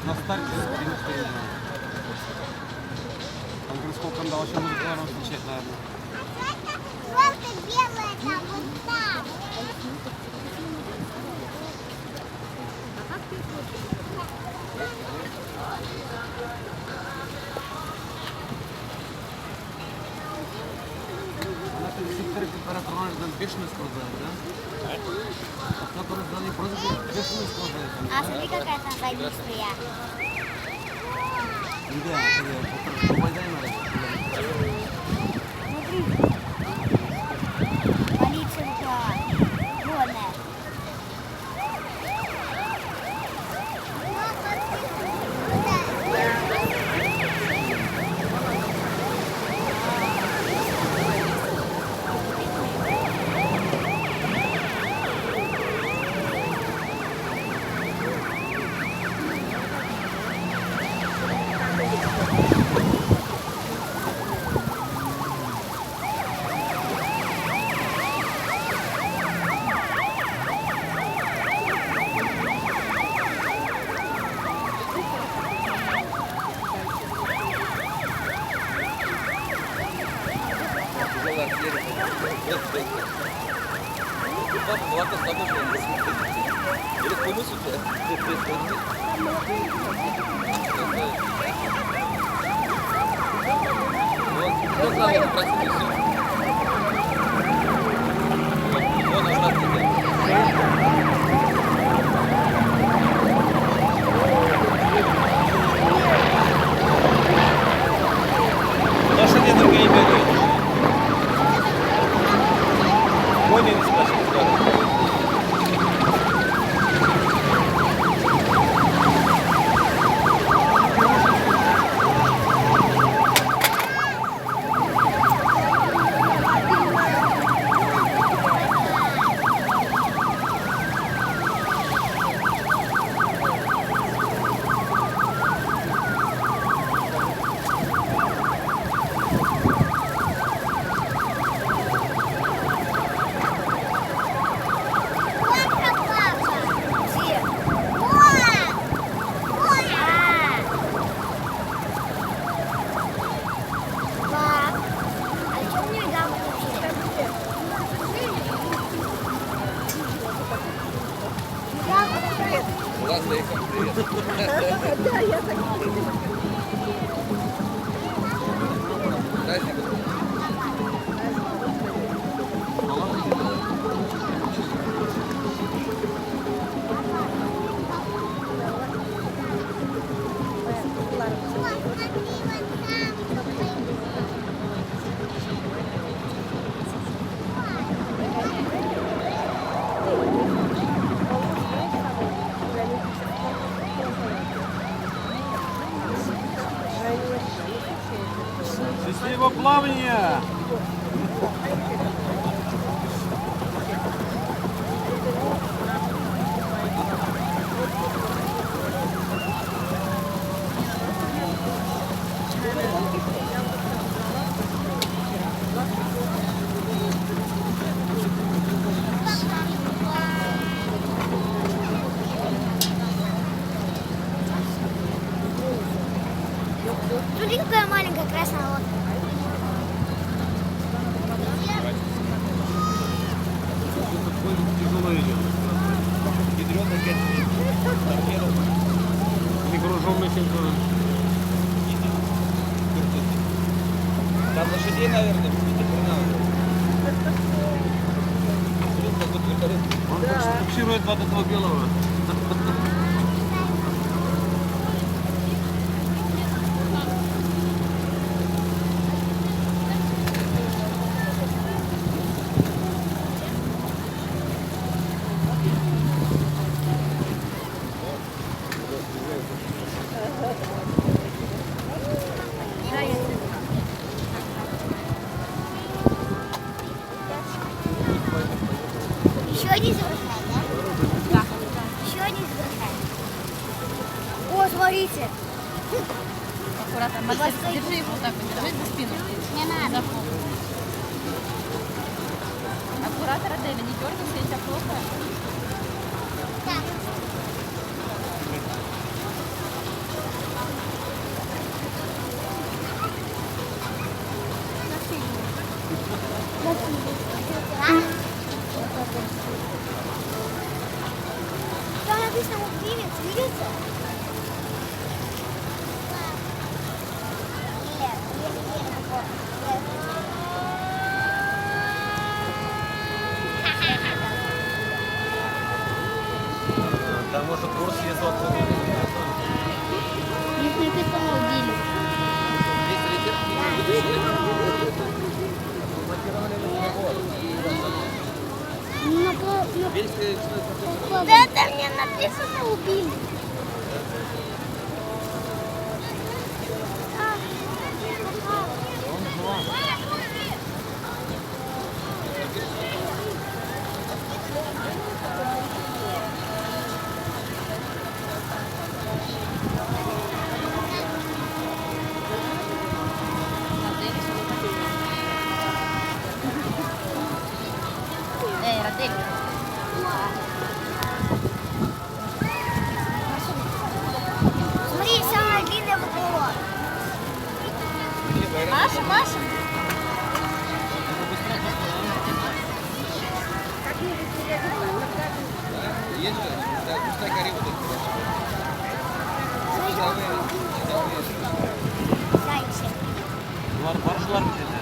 На старте там сколько дал, еще будет, наверное, встречать, наверное. Желто-белое там, вот там. Она в секторе температуры там бешено складывает, да? Который сдали просто бешено складывает. А смотри, какая там водистая. Да, это вода надо. Смотри. Полицейка. Горная. Лошади другие бегают. Кони не спрашивают. Да, я так. Счастливого плавания! Смотри, какая маленькая красная лодка. Тяжело идет. Ядреный торпеда. Негруженный синхрон. Там лошадей, наверное, будет. Он буксирует вот этого белого. Еще один изображает, да? Да. Еще один изображает. О, смотрите. Аккуратно. Марсель, держи его вот так вот, держи за спину. Не надо. За пол. Аккуратно, Раделя, не дергайся, я тебя плохо. Так. Там написано убивец, видите? Там может курс есть вот. Их написано убили. Да, там мне написано убили. Эй, Радель. Смотри, самое длинное было. Маша, Маша. Есть же? Да, пустая корива Зайчик. Маршалар где-то.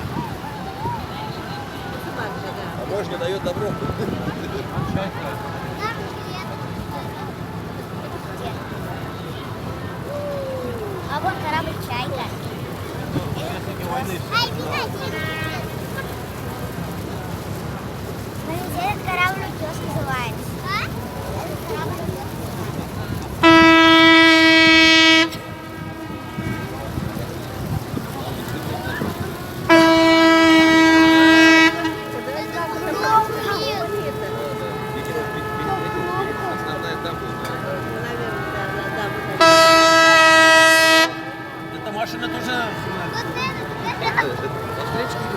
Таможня дает добро. А вот корабль Чайка. Ай, смотрите, этот корабль утес называется. Этот корабль утес. Основная там эта машина тоже. Вот это. Встречки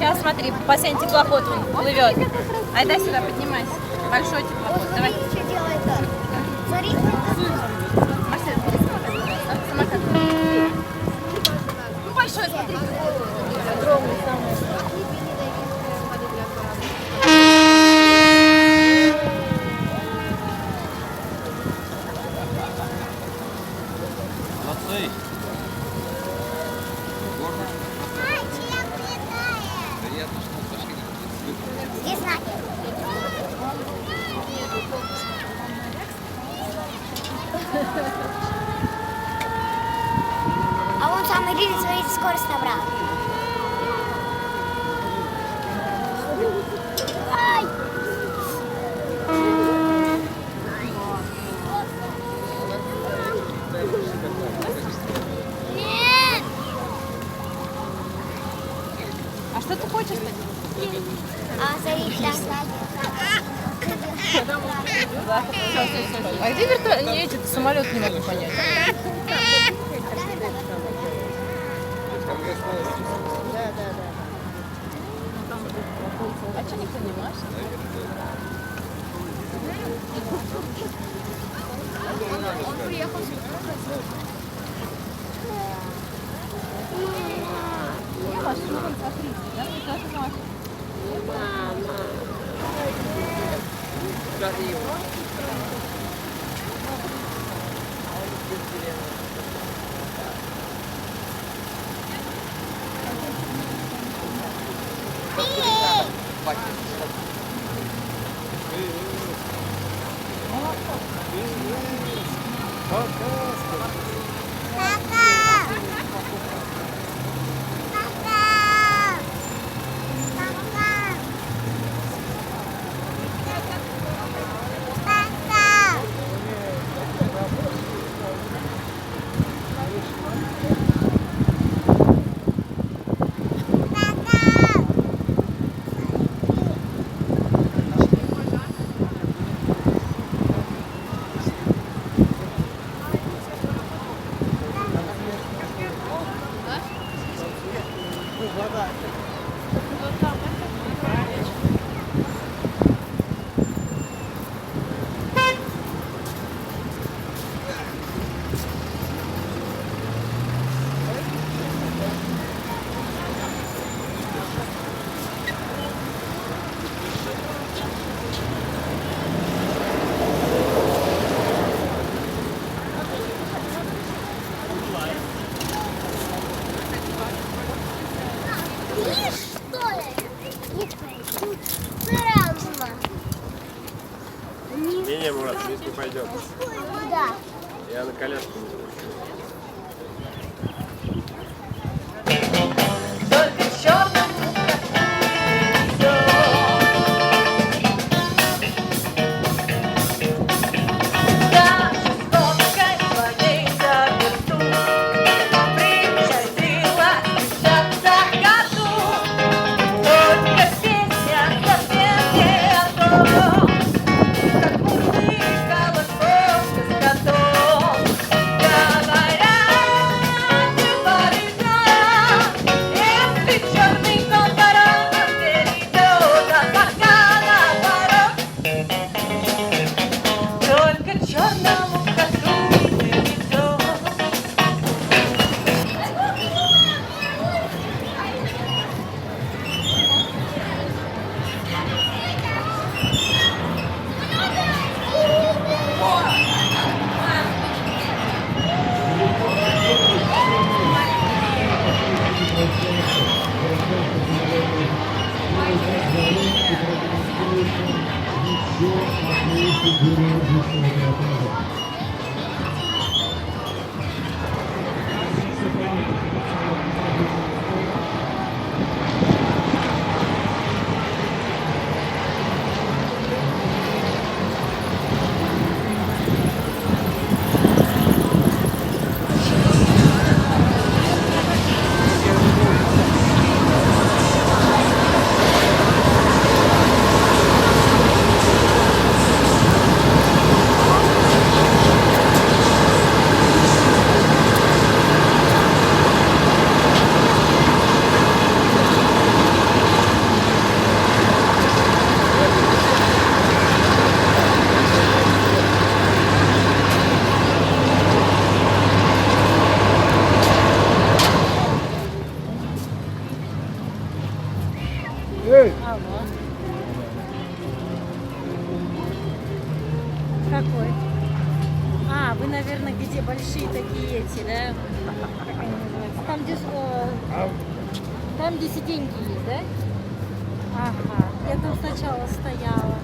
Сейчас смотри, последний теплоход он плывет. Айда сюда, поднимайся. Большой теплоход. Давай. Что делает-то? Смотри. Марсель, бери самокат. Ну, большой, смотри. Огромный самый. Молодцы. Гордо. Приятно, что пошли. Здесь знаки. А вон самый Риль, смотрите, скорость набрал. Ай! Нет! А что ты хочешь? А, смотри, там знаки. А где вертолет? Не, эти самолет не могу понять. А что никто не машет? Он приехал Я машу, ну вон, смотри, да, мне тоже машет. Не, Мурат, вниз не пойдет. Куда? Я на коляску не знаю. Говорят, А, вы, наверное, где большие такие эти, да? Как они называются? Там, где сиденьки есть, да? Ага, я там сначала стояла,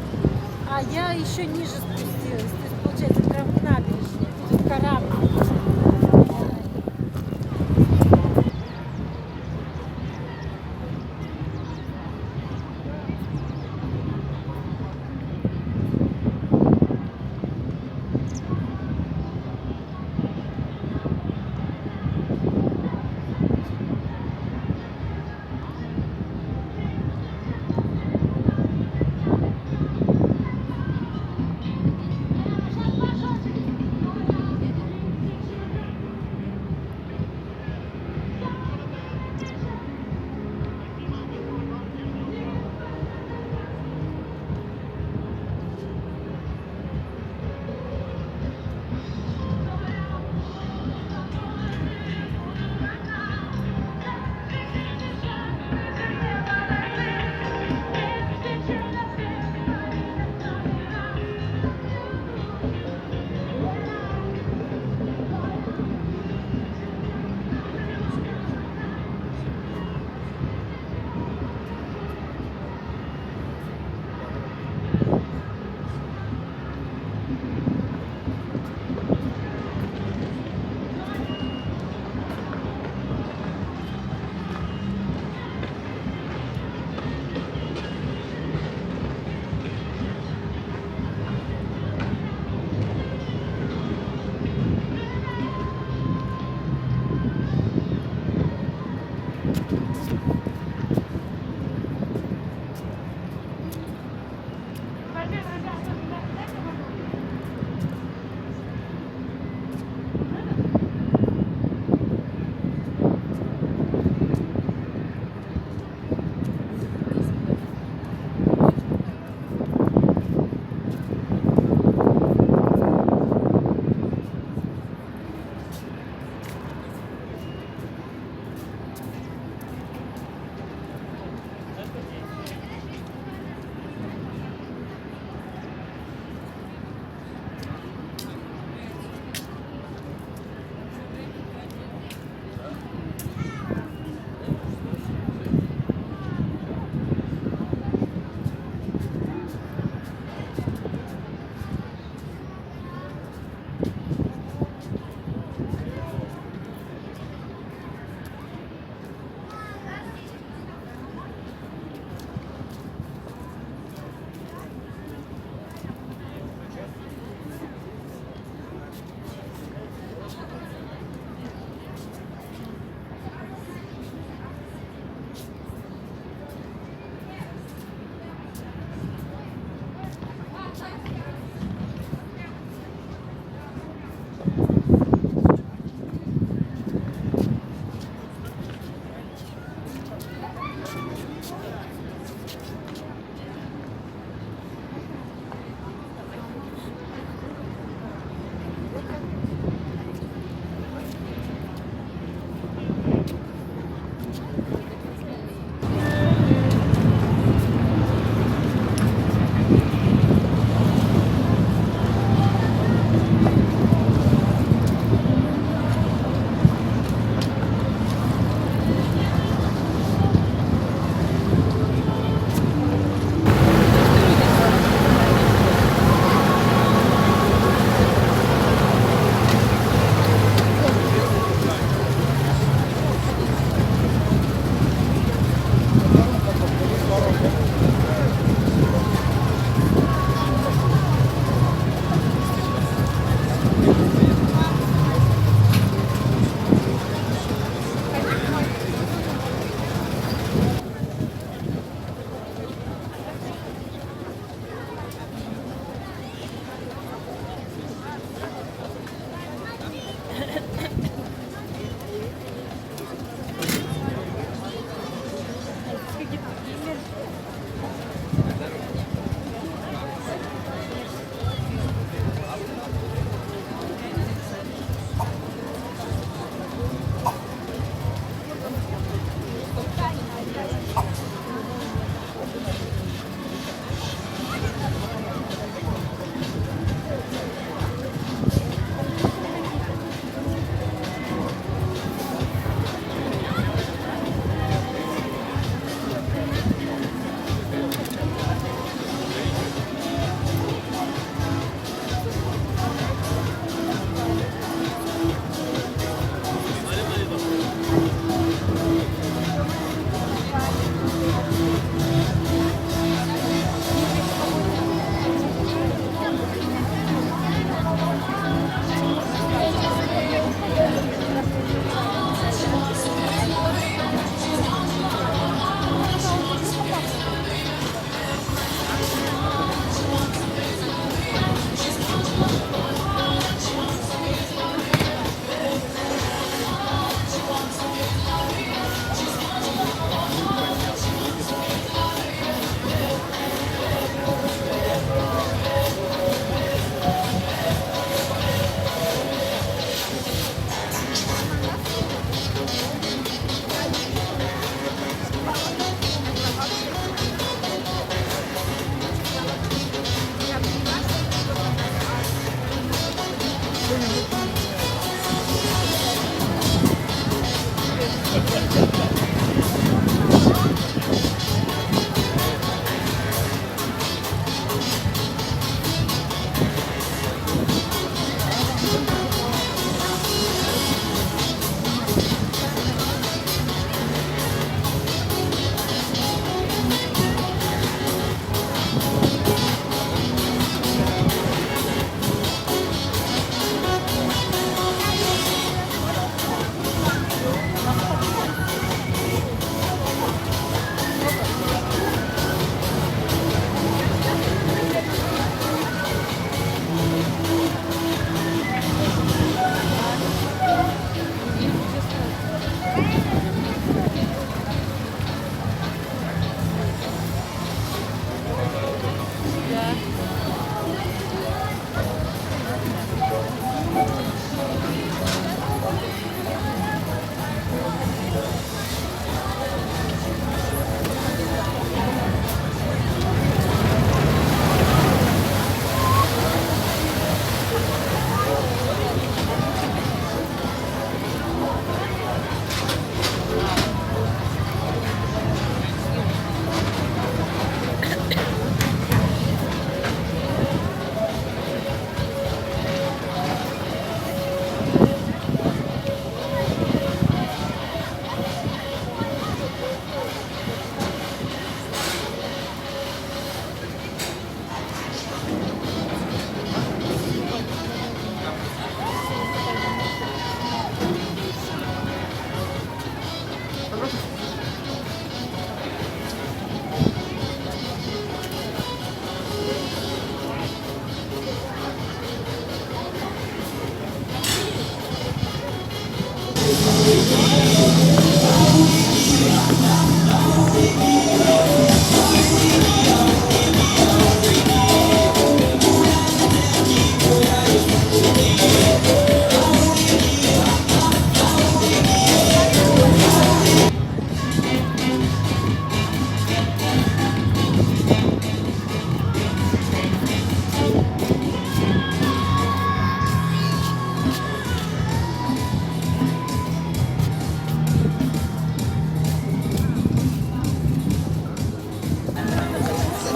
а я еще ниже спустилась. То есть, получается, прям к набережной. Тут корабль.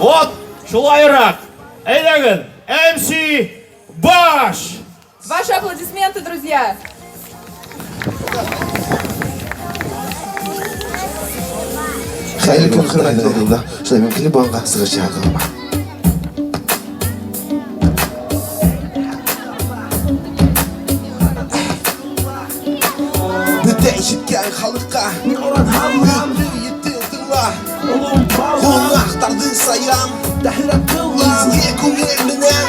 Вот, шулайырақ. Әйдәгін, MC Баш! Ваши аплодисменты, друзья! خیلی کن خیلی داده شده ممکنه با انقدر سرچه کنم Değişikken halka ömrü yitirdiler Kulaktardı sayam İzge kumleminen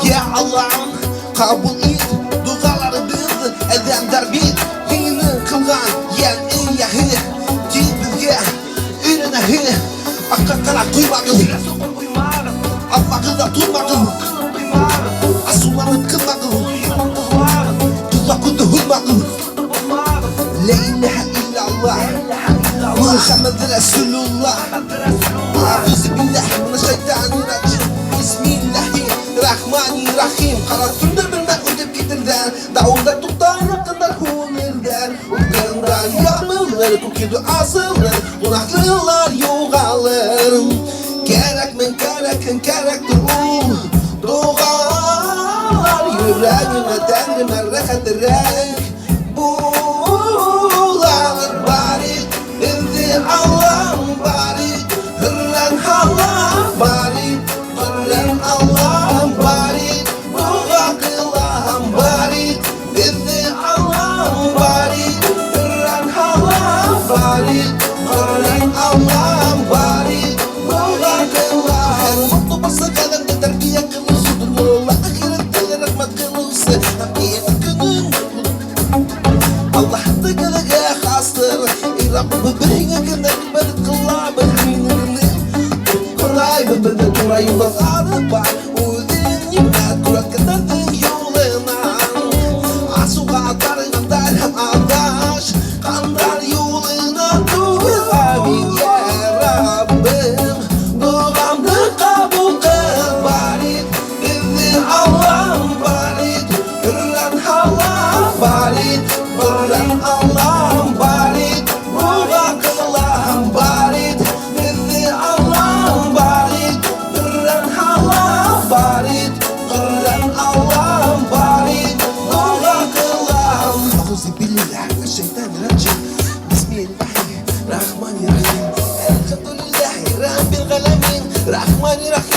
Ya Allah'ım kabul et dualarımızı Edemler bir yeni kılgan Yen iyahi Cibizge ürünehi Akka kara duymadım Allah'ı da duymadım Asulanıp kılmadım Tuzakı da hırmadım La ilahe illallah Muhammed Resulullah Auzubillah mineşşeytanirracim Bismillahirrahmanirrahim Kara türde bilmem ödep gidirler Davulda tuttan kadar humirler Uykanda yağmurlar Kokidu asılır Günahlılar yoğalır Kerektir Doğalar Yüreğime tenrime rehat renk Buğular bari Bizi Allah'ım bari Hırren Allah'ım bari Hırren Allah'ım bari Buğak Allah'ım bari Bizi Allah'ım bari Hırren Allah'ım bari Hırren Allah'ım bari Buğak Allah'ım Mutlu bası kalemde terbiye kılısı Dunyola ahirette rahmet kılısı Hakkı günün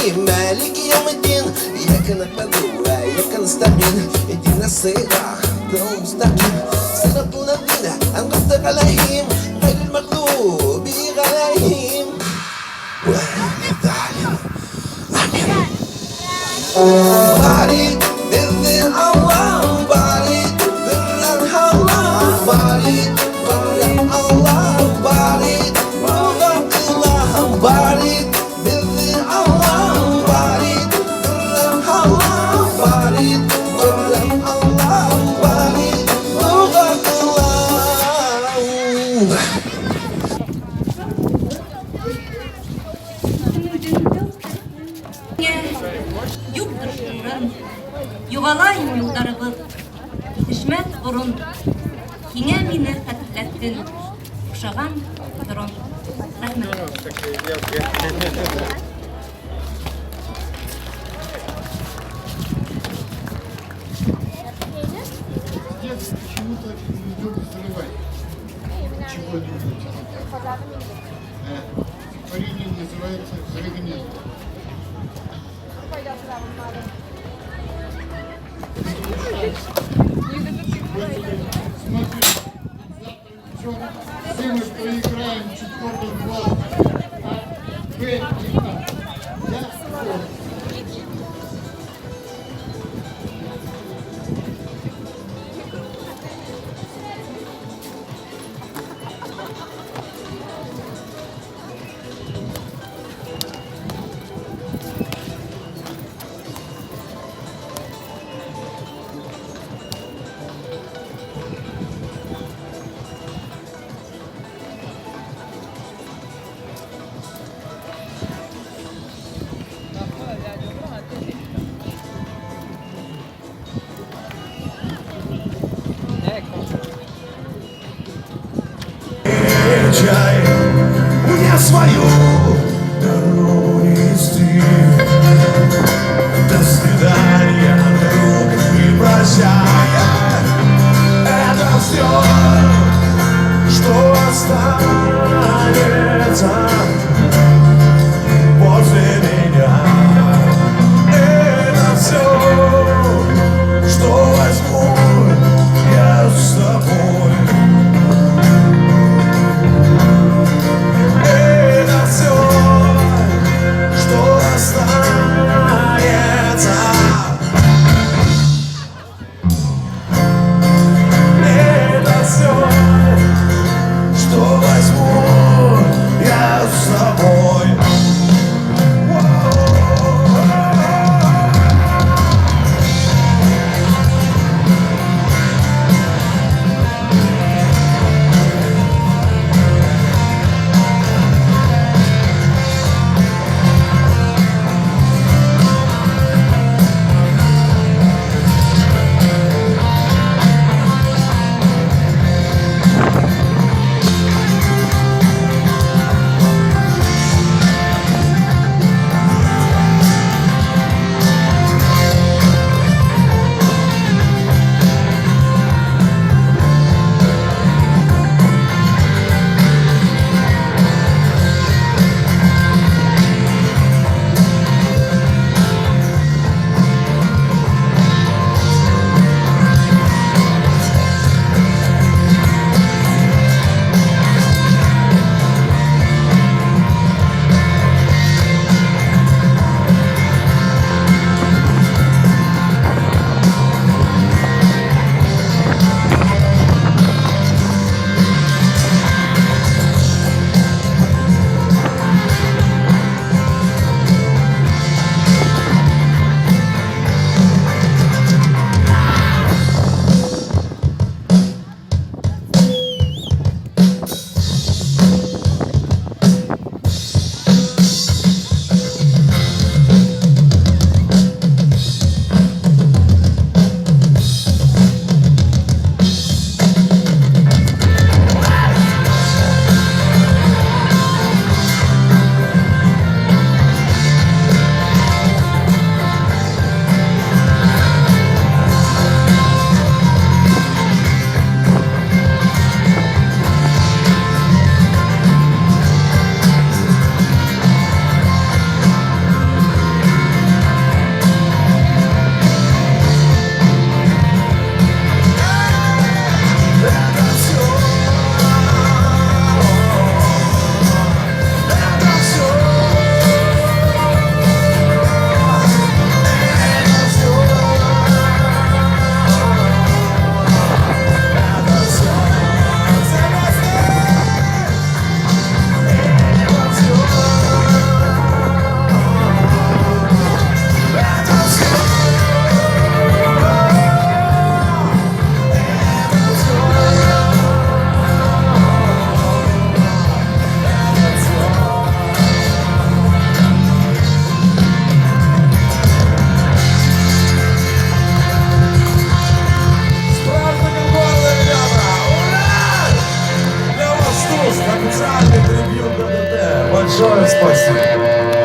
الرحيم مالك يوم الدين إياك نعبد وإياك نستعين اهدنا الصراط المستقيم صراط الذين أنعمت عليهم غير المغضوب عليهم ولا الضالين آمين. بارك بإذن الله بارك بإذن الله بارك بإذن الله بارك بإذن الله بارك بإذن الله بارك بإذن الله بارك بإذن الله بارك بإذن الله. Юктыр шууран, югалайын юлдарыбыз, ишмәт бурун, киңә мине хәтләттен, ошаган торон. Рәхмәт. Почему-то идет взрывать. Чего-нибудь. Творение называется «Взрывник». Смотри, все мы проиграем 4 класс, а Б не так. Я вот. Чай мне свою дорогу нести. До свидания, друг, и прощай. Это все, что останется после меня. Это все, что возьму я с собой. Это все, Большое спасибо.